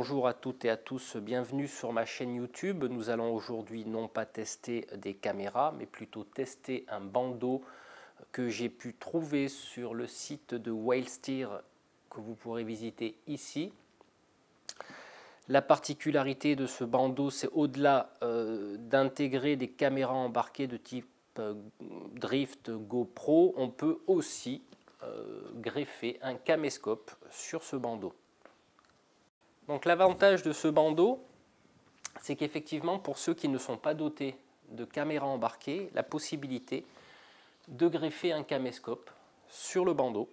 bonjour à toutes et à tous, bienvenue sur ma chaîne YouTube. Nous allons aujourd'hui non pas tester des caméras, mais plutôt tester un bandeau que j'ai pu trouver sur le site de Whalesteer que vous pourrez visiter ici. La particularité de ce bandeau, c'est au-delà d'intégrer des caméras embarquées de type Drift GoPro, on peut aussi greffer un caméscope sur ce bandeau. Donc l'avantage de ce bandeau, c'est qu'effectivement pour ceux qui ne sont pas dotés de caméra embarquée, la possibilité de greffer un caméscope sur le bandeau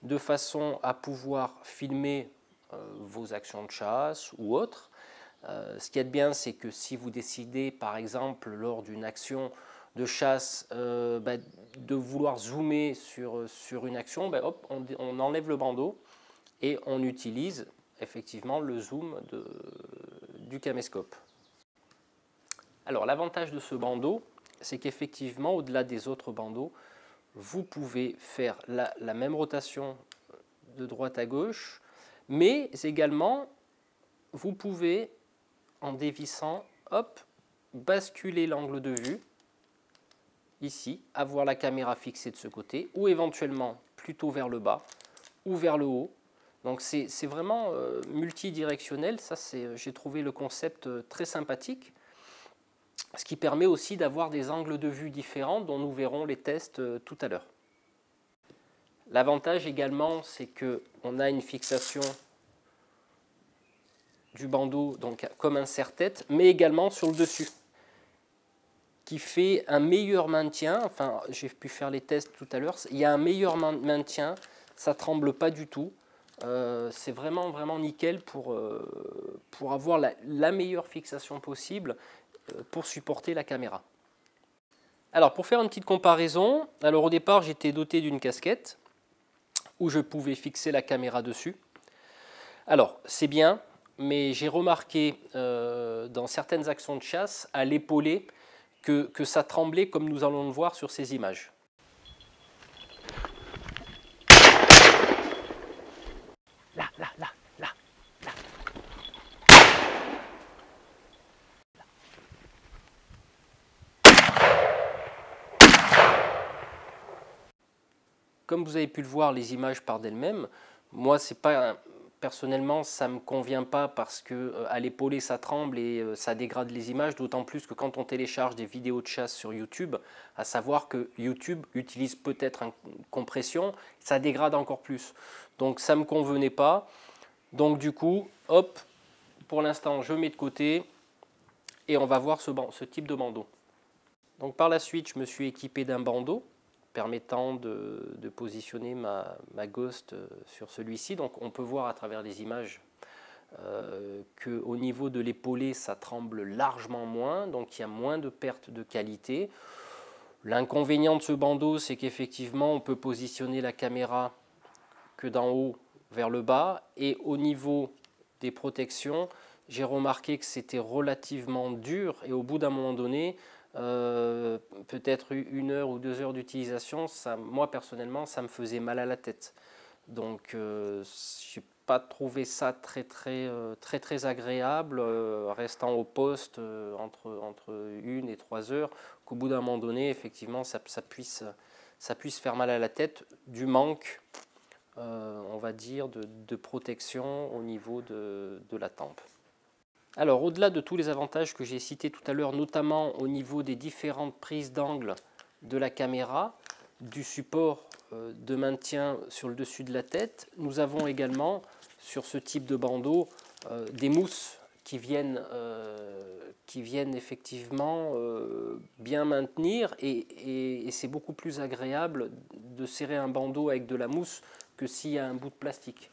de façon à pouvoir filmer vos actions de chasse ou autres. Ce qui est bien, c'est que si vous décidez par exemple lors d'une action de chasse de vouloir zoomer sur une action, hop, on enlève le bandeau et on utilise effectivement le zoom du caméscope. Alors l'avantage de ce bandeau, c'est qu'effectivement au-delà des autres bandeaux, vous pouvez faire la même rotation de droite à gauche, mais également vous pouvez en dévissant, hop, basculer l'angle de vue ici, avoir la caméra fixée de ce côté ou éventuellement plutôt vers le bas ou vers le haut. Donc c'est vraiment multidirectionnel, ça j'ai trouvé le concept très sympathique, ce qui permet aussi d'avoir des angles de vue différents dont nous verrons les tests tout à l'heure. L'avantage également, c'est qu'on a une fixation du bandeau donc comme un serre-tête, mais également sur le dessus, qui fait un meilleur maintien. Enfin, j'ai pu faire les tests tout à l'heure, il y a un meilleur maintien, ça ne tremble pas du tout. C'est vraiment nickel pour avoir la meilleure fixation possible pour supporter la caméra. Alors pour faire une petite comparaison, alors au départ j'étais doté d'une casquette où je pouvais fixer la caméra dessus. Alors c'est bien, mais j'ai remarqué dans certaines actions de chasse à l'épauler que ça tremblait comme nous allons le voir sur ces images. Là. Comme vous avez pu le voir, les images parlent d'elles-mêmes. Moi, personnellement, ça ne me convient pas parce qu'à l'épauler, ça tremble et ça dégrade les images, d'autant plus que quand on télécharge des vidéos de chasse sur YouTube, à savoir que YouTube utilise peut-être une compression, ça dégrade encore plus. Donc ça ne me convenait pas. Donc du coup, hop, pour l'instant, je mets de côté et on va voir ce type de bandeau. Donc par la suite, je me suis équipé d'un bandeau permettant de positionner ma Ghost sur celui-ci. Donc on peut voir à travers les images qu'au niveau de l'épaulé, ça tremble largement moins, donc il y a moins de perte de qualité. L'inconvénient de ce bandeau, c'est qu'effectivement, on peut positionner la caméra que d'en haut vers le bas, et au niveau des protections, j'ai remarqué que c'était relativement dur, et au bout d'un moment donné, peut-être 1 heure ou 2 heures d'utilisation, moi personnellement ça me faisait mal à la tête, donc je n'ai pas trouvé ça très agréable, restant au poste entre 1 et 3 heures, qu'au bout d'un moment donné effectivement ça puisse faire mal à la tête du manque on va dire de protection au niveau de la tempe. Alors au-delà de tous les avantages que j'ai cités tout à l'heure, notamment au niveau des différentes prises d'angle de la caméra, du support de maintien sur le dessus de la tête, nous avons également sur ce type de bandeau des mousses qui viennent effectivement bien maintenir, et c'est beaucoup plus agréable de serrer un bandeau avec de la mousse que s'il y a un bout de plastique.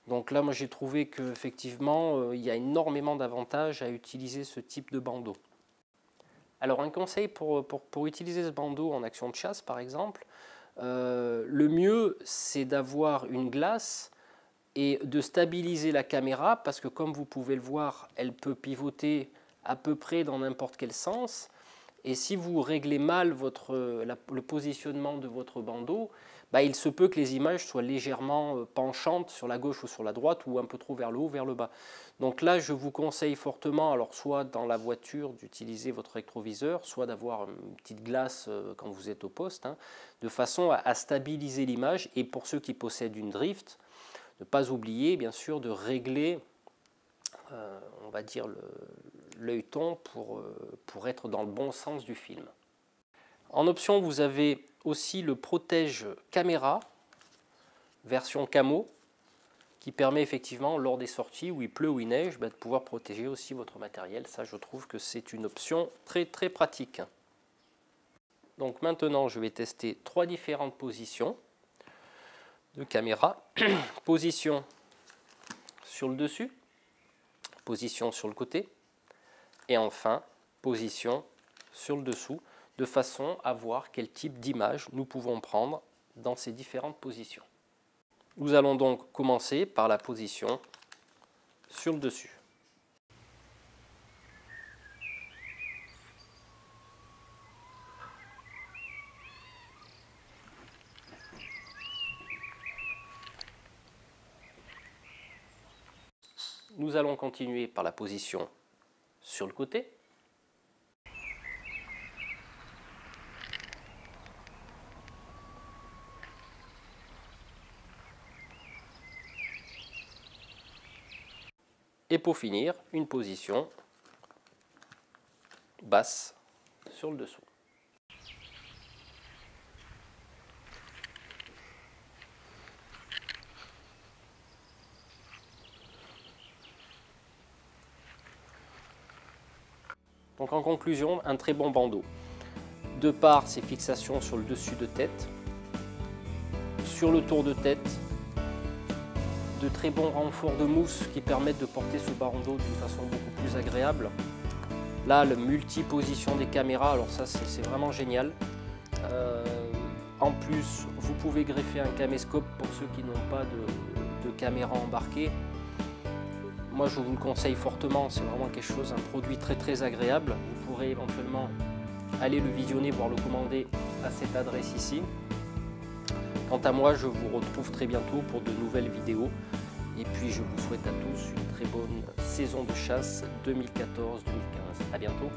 Donc là, moi j'ai trouvé qu'effectivement, il y a énormément d'avantages à utiliser ce type de bandeau. Alors un conseil pour utiliser ce bandeau en action de chasse par exemple, le mieux c'est d'avoir une glace et de stabiliser la caméra, parce que comme vous pouvez le voir, elle peut pivoter à peu près dans n'importe quel sens. Et si vous réglez mal le positionnement de votre bandeau, il se peut que les images soient légèrement penchantes sur la gauche ou sur la droite, ou un peu trop vers le haut, vers le bas. Donc là, je vous conseille fortement, alors soit dans la voiture d'utiliser votre rétroviseur, soit d'avoir une petite glace quand vous êtes au poste, hein, de façon à stabiliser l'image. Et pour ceux qui possèdent une drift, ne pas oublier bien sûr de régler, on va dire, l'œilleton pour être dans le bon sens du film. En option, vous avez aussi le protège caméra version camo qui permet effectivement lors des sorties où il pleut ou il neige de pouvoir protéger aussi votre matériel. Ça, je trouve que c'est une option très très pratique. Donc maintenant, je vais tester 3 différentes positions de caméra. Position sur le dessus, position sur le côté et enfin position sur le dessous, de façon à voir quel type d'image nous pouvons prendre dans ces différentes positions. Nous allons donc commencer par la position sur le dessus. Nous allons continuer par la position sur le côté. Et pour finir, une position basse sur le dessous. Donc en conclusion, un très bon bandeau. De par ses fixations sur le dessus de tête, sur le tour de tête, de très bons renforts de mousse qui permettent de porter ce bandeau d'une façon beaucoup plus agréable. Là, le multi-position des caméras, alors ça c'est vraiment génial. En plus, vous pouvez greffer un caméscope pour ceux qui n'ont pas de caméra embarquée. Moi, je vous le conseille fortement, c'est vraiment quelque chose, un produit très très agréable. Vous pourrez éventuellement aller le visionner, voire le commander à cette adresse ici. Quant à moi, je vous retrouve très bientôt pour de nouvelles vidéos. Et puis, je vous souhaite à tous une très bonne saison de chasse 2014-2015. À bientôt.